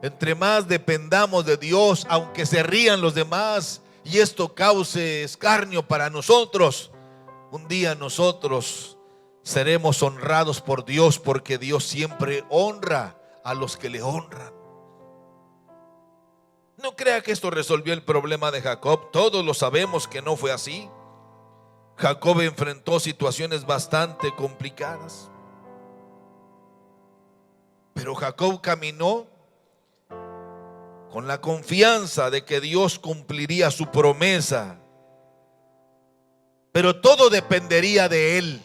B: entre más dependamos de Dios, aunque se rían los demás y esto cause escarnio para nosotros, un día nosotros seremos honrados por Dios, porque Dios siempre honra a los que le honran. No crea que esto resolvió el problema de Jacob. Todos lo sabemos que no fue así. Jacob enfrentó situaciones bastante complicadas, pero Jacob caminó con la confianza de que Dios cumpliría su promesa. Pero todo dependería de él.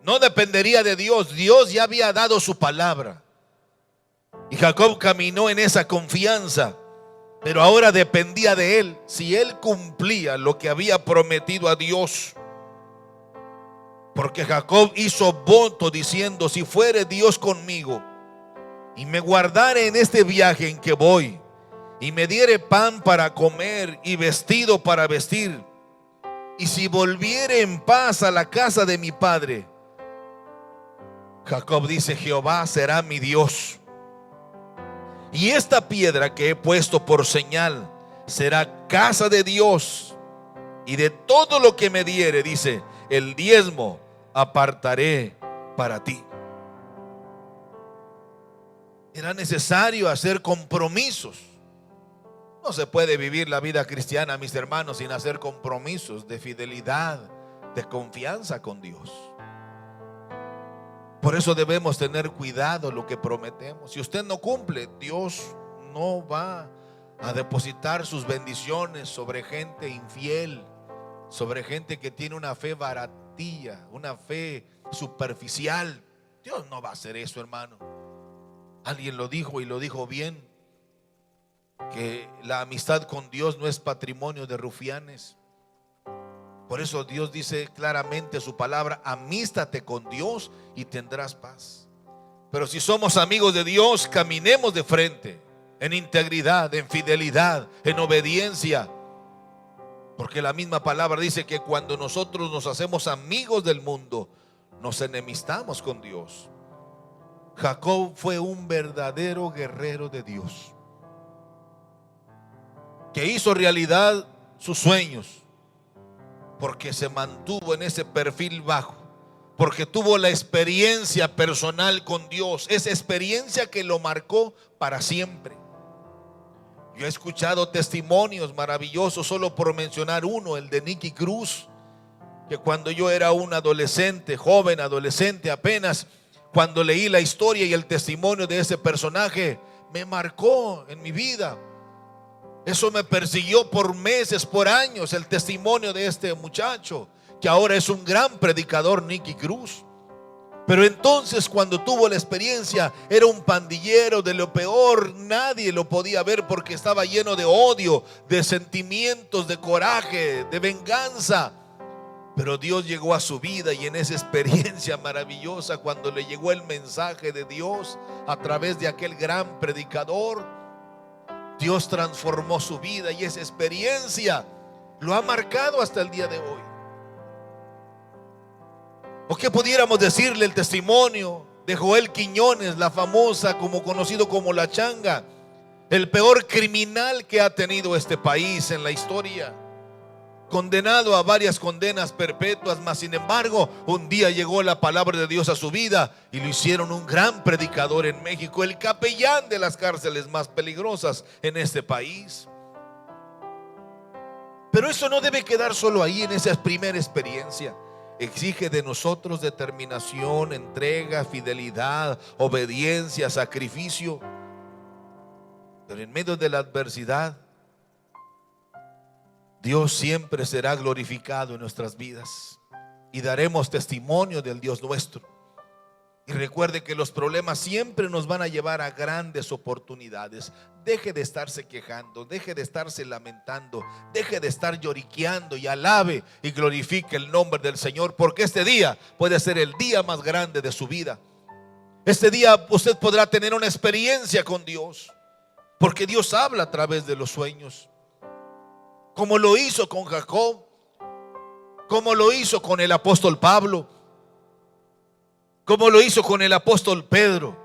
B: No dependería de Dios. Dios ya había dado su palabra. Y Jacob caminó en esa confianza, pero ahora dependía de él. Si él cumplía lo que había prometido a Dios, porque Jacob hizo voto diciendo: si fuere Dios conmigo y me guardare en este viaje en que voy, y me diere pan para comer y vestido para vestir, y si volviere en paz a la casa de mi padre, Jacob dice: Jehová será mi Dios, y esta piedra que he puesto por señal será casa de Dios, y de todo lo que me diere, dice, el diezmo apartaré para ti. Era necesario hacer compromisos. No se puede vivir la vida cristiana, mis hermanos, sin hacer compromisos de fidelidad, de confianza con Dios. Por eso debemos tener cuidado lo que prometemos. Si usted no cumple, Dios no va a depositar sus bendiciones sobre gente infiel, sobre gente que tiene una fe baratilla, una fe superficial. Dios no va a hacer eso, hermano. Alguien lo dijo y lo dijo bien, que la amistad con Dios no es patrimonio de rufianes. Por eso Dios dice claramente su palabra: amístate con Dios y tendrás paz. Pero si somos amigos de Dios, caminemos de frente, en integridad, en fidelidad, en obediencia. Porque la misma palabra dice que cuando nosotros nos hacemos amigos del mundo, nos enemistamos con Dios. Jacob fue un verdadero guerrero de Dios, que hizo realidad sus sueños, porque se mantuvo en ese perfil bajo, porque tuvo la experiencia personal con Dios, esa experiencia que lo marcó para siempre. Yo he escuchado testimonios maravillosos, solo por mencionar uno, el de Nicky Cruz, que cuando yo era un adolescente, joven adolescente apenas, cuando leí la historia y el testimonio de ese personaje, me marcó en mi vida. Eso me persiguió por meses, por años, el testimonio de este muchacho, que ahora es un gran predicador, Nicky Cruz. Pero entonces, cuando tuvo la experiencia, era un pandillero de lo peor. Nadie lo podía ver porque estaba lleno de odio, de sentimientos, de coraje, de venganza. Pero Dios llegó a su vida, y en esa experiencia maravillosa, cuando le llegó el mensaje de Dios a través de aquel gran predicador, Dios transformó su vida, y esa experiencia lo ha marcado hasta el día de hoy. ¿O qué pudiéramos decirle el testimonio de Joel Quiñones, la famosa, como conocido como La Changa, el peor criminal que ha tenido este país en la historia? Condenado a varias condenas perpetuas, mas sin embargo, un día llegó la palabra de Dios a su vida y lo hicieron un gran predicador en México, el capellán de las cárceles más peligrosas en este país. Pero eso no debe quedar solo ahí, en esa primera experiencia. Exige de nosotros determinación, entrega, fidelidad, obediencia, sacrificio. Pero en medio de la adversidad, Dios siempre será glorificado en nuestras vidas y daremos testimonio del Dios nuestro. Y recuerde que los problemas siempre nos van a llevar a grandes oportunidades. Deje de estarse quejando, deje de estarse lamentando, deje de estar lloriqueando, y alabe y glorifique el nombre del Señor, porque este día puede ser el día más grande de su vida. Este día usted podrá tener una experiencia con Dios, porque Dios habla a través de los sueños, como lo hizo con Jacob, como lo hizo con el apóstol Pablo, como lo hizo con el apóstol Pedro,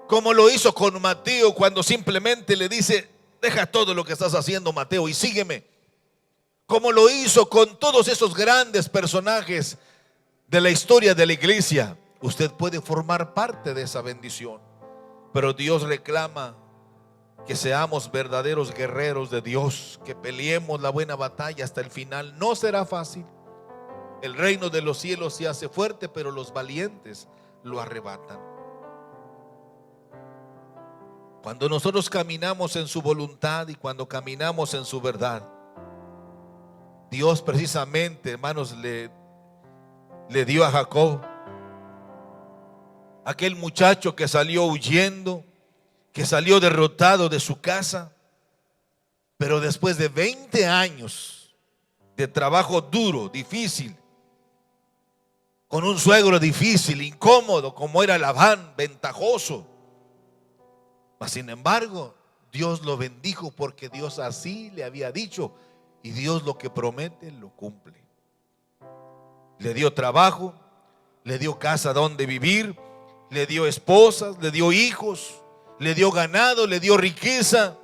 B: como lo hizo con Mateo, cuando simplemente le dice: deja todo lo que estás haciendo, Mateo, y sígueme. Como lo hizo con todos esos grandes personajes de la historia de la iglesia. Usted puede formar parte de esa bendición, pero Dios reclama que seamos verdaderos guerreros de Dios, que peleemos la buena batalla hasta el final. No será fácil. El reino de los cielos se hace fuerte, pero los valientes lo arrebatan. Cuando nosotros caminamos en su voluntad y cuando caminamos en su verdad, Dios precisamente, hermanos, le dio a Jacob, aquel muchacho que salió huyendo, que salió derrotado de su casa, pero después de 20 años de trabajo duro, difícil, con un suegro difícil, incómodo como era Labán, ventajoso, mas sin embargo Dios lo bendijo, porque Dios así le había dicho, y Dios lo que promete lo cumple. Le dio trabajo, le dio casa donde vivir, le dio esposas, le dio hijos, le dio ganado, le dio riqueza,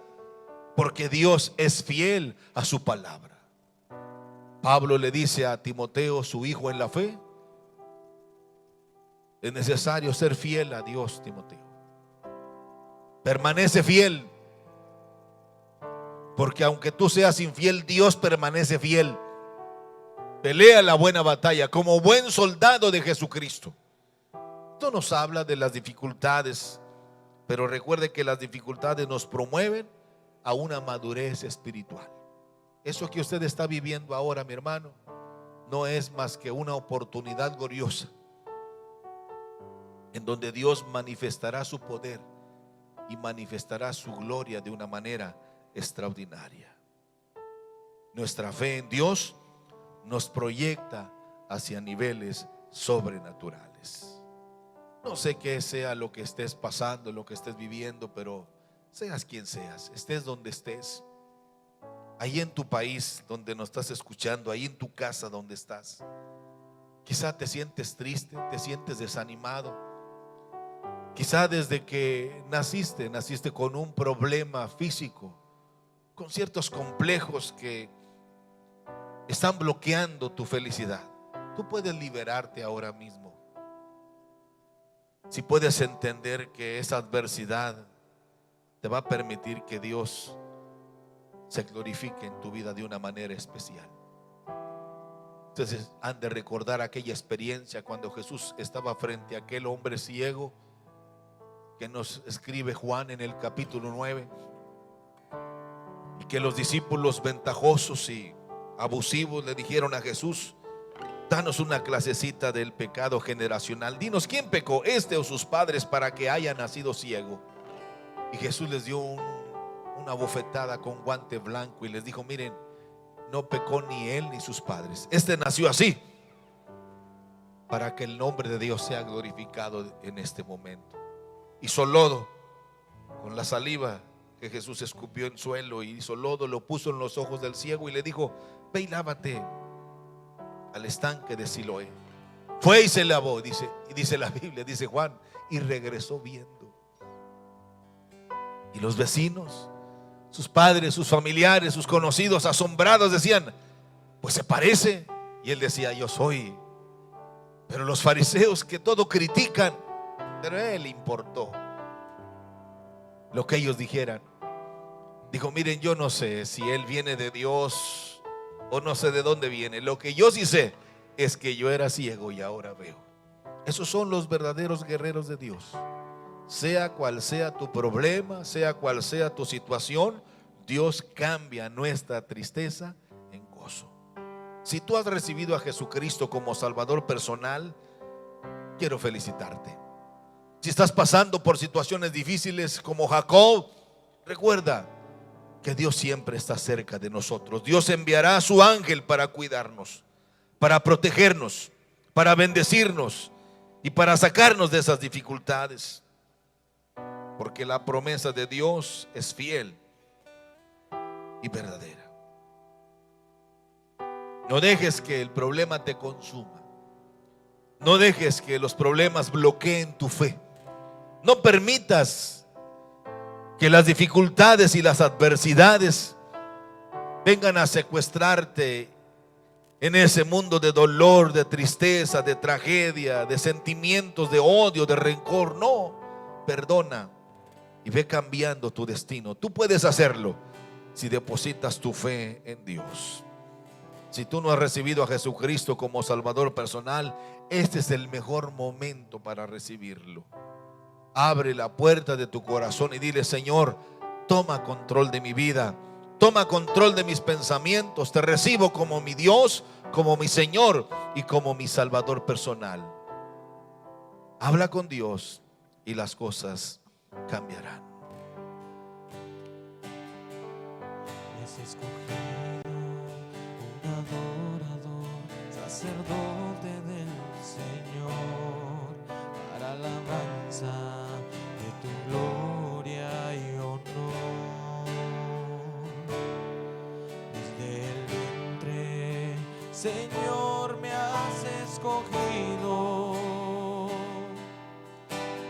B: porque Dios es fiel a su palabra. Pablo le dice a Timoteo, su hijo en la fe: es necesario ser fiel a Dios, Timoteo. Permanece fiel, porque aunque tú seas infiel, Dios permanece fiel. Pelea la buena batalla como buen soldado de Jesucristo. Esto nos habla de las dificultades, pero recuerde que las dificultades nos promueven a una madurez espiritual. Eso que usted está viviendo ahora, mi hermano, no es más que una oportunidad gloriosa, en donde Dios manifestará su poder y manifestará su gloria de una manera extraordinaria. Nuestra fe en Dios nos proyecta hacia niveles sobrenaturales. No sé qué sea lo que estés pasando, lo que estés viviendo, pero seas quien seas, estés donde estés, ahí en tu país donde nos estás escuchando, ahí en tu casa donde estás, quizá te sientes triste, te sientes desanimado. Quizá desde que naciste con un problema físico, con ciertos complejos que están bloqueando tu felicidad. Tú puedes liberarte ahora mismo, si puedes entender que esa adversidad te va a permitir que Dios se glorifique en tu vida de una manera especial. Entonces han de recordar aquella experiencia cuando Jesús estaba frente a aquel hombre ciego que nos escribe Juan en el capítulo 9, y que los discípulos ventajosos y abusivos le dijeron a Jesús: Danos una clasecita del pecado generacional. Dinos, ¿quién pecó, este o sus padres, para que haya nacido ciego? Y Jesús les dio una bofetada con guante blanco y les dijo: miren, no pecó ni él ni sus padres. Este nació así para que el nombre de Dios sea glorificado en este momento. Hizo lodo con la saliva que Jesús escupió en suelo, y hizo lodo, lo puso en los ojos del ciego y le dijo: ve y lávate al estanque de Siloé. Fue y se lavó, dice la Biblia, dice Juan, y regresó viendo. Y los vecinos, sus padres, sus familiares, sus conocidos, asombrados, decían: pues se parece. Y él decía: yo soy. Pero los fariseos, que todo critican, pero a él le importó lo que ellos dijeran. Dijo: miren, yo no sé si él viene de Dios o no sé de dónde viene. Lo que yo sí sé es que yo era ciego y ahora veo. Esos son los verdaderos guerreros de Dios. Sea cual sea tu problema, sea cual sea tu situación, Dios cambia nuestra tristeza en gozo. Si tú has recibido a Jesucristo como Salvador personal, quiero felicitarte. Si estás pasando por situaciones difíciles como Jacob, recuerda que Dios siempre está cerca de nosotros. Dios enviará a su ángel para cuidarnos, para protegernos, para bendecirnos y para sacarnos de esas dificultades. Porque la promesa de Dios es fiel y verdadera. No dejes que el problema te consuma. No dejes que los problemas bloqueen tu fe. No permitas que las dificultades y las adversidades vengan a secuestrarte en ese mundo de dolor, de tristeza, de tragedia, de sentimientos de odio, de rencor. No, perdona y ve cambiando tu destino. Tú puedes hacerlo si depositas tu fe en Dios. Si tú no has recibido a Jesucristo como Salvador personal, este es el mejor momento para recibirlo. Abre la puerta de tu corazón y dile: Señor, toma control de mi vida, toma control de mis pensamientos. Te recibo como mi Dios, como mi Señor y como mi Salvador personal. Habla con Dios y las cosas cambiarán.
A: Es escogido un adorador, sacerdote del Señor, para alabanza de tu gloria y honor. Desde el vientre, Señor, me has escogido,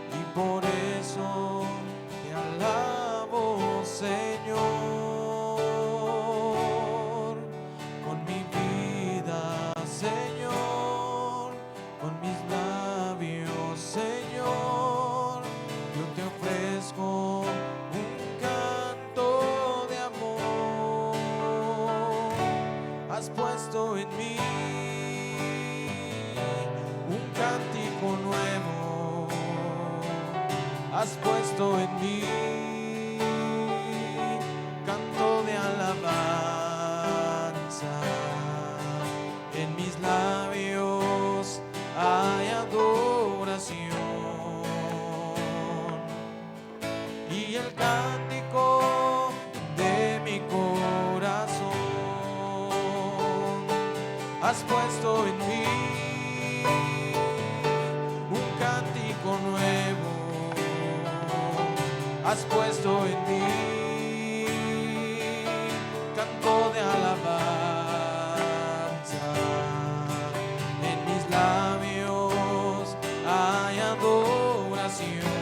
A: y por eso te alabo, Señor. Con mi vida, Señor, con mis labios, Señor, yo te ofrezco un canto de amor. Has puesto en mí un cántico nuevo. Has puesto en mí canto de alabanza. En mis labios hay adoración, y el cántico de mi corazón. Has puesto en mí un cántico nuevo. Has puesto en mí canto de alabanza. En mis labios hay adoración,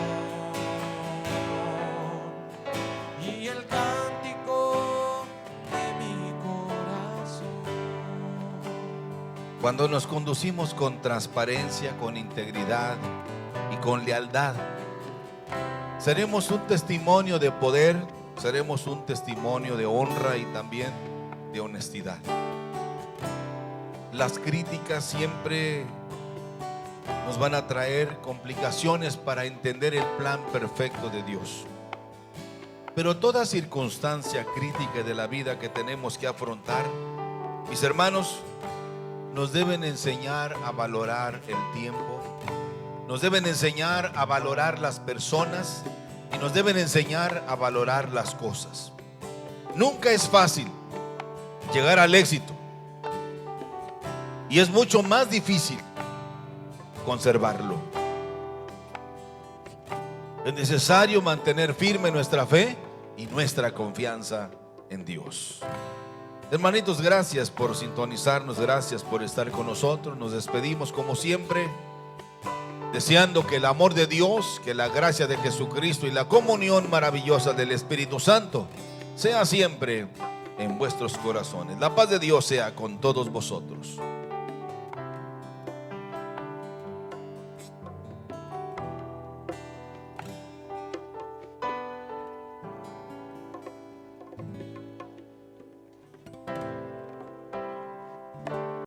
A: y el cántico de mi corazón.
B: Cuando nos conducimos con transparencia, con integridad y con lealtad, seremos un testimonio de poder, seremos un testimonio de honra y también de honestidad. Las críticas siempre nos van a traer complicaciones para entender el plan perfecto de Dios. Pero toda circunstancia crítica de la vida que tenemos que afrontar, mis hermanos, nos deben enseñar a valorar el tiempo, nos deben enseñar a valorar las personas y nos deben enseñar a valorar las cosas. Nunca es fácil llegar al éxito y es mucho más difícil conservarlo. Es necesario mantener firme nuestra fe y nuestra confianza en Dios. Hermanitos, gracias por sintonizarnos, gracias por estar con nosotros. Nos despedimos como siempre, deseando que el amor de Dios, que la gracia de Jesucristo y la comunión maravillosa del Espíritu Santo sea siempre en vuestros corazones. La paz de Dios sea con todos vosotros.